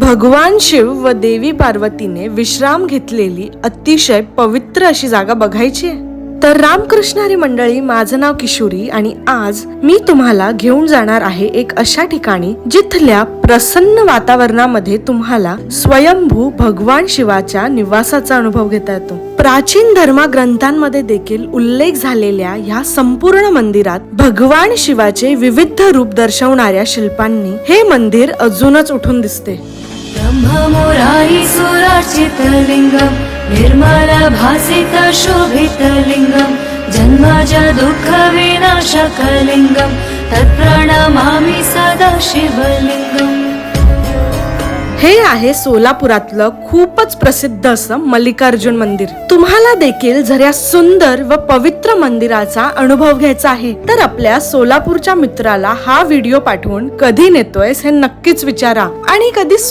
भगवान शिव व देवी पार्वतीने विश्राम घेतलेली अतिशय पवित्र अशी जागा बघायची आहे. तर रामकृष्ण हरी मंडळी, माझं नाव किशोरी आणि आज मी तुम्हाला घेऊन जाणार आहे एक अशा ठिकाणी जिथल्या प्रसन्न वातावरणामध्ये तुम्हाला स्वयंभू भगवान शिवाच्या निवासाचा अनुभव घेता येतो. प्राचीन धर्मग्रंथांमध्ये देखील उल्लेख झालेल्या ह्या संपूर्ण मंदिरात भगवान शिवाचे विविध रूप दर्शवणाऱ्या शिल्पांनी हे मंदिर अजूनच उठून दिसते. ब्रह्ममुरारी सुरार्चितलिंगं निर्मलभासित शोभितलिंगं जन्मज दुःखविनाशकलिंगं तत्प्रणमामि सदा शिवलिंगम्. हे आहे सोलापुरातलं खूपच प्रसिद्ध असं मल्लिकार्जुन मंदिर. तुम्हाला देखील जर या सुंदर व पवित्र मंदिराचा अनुभव घ्यायचा आहे तर आपल्या सोलापूरच्या मित्राला हा व्हिडिओ पाठवून कधी नेतोयस हे नक्कीच विचारा आणि कधी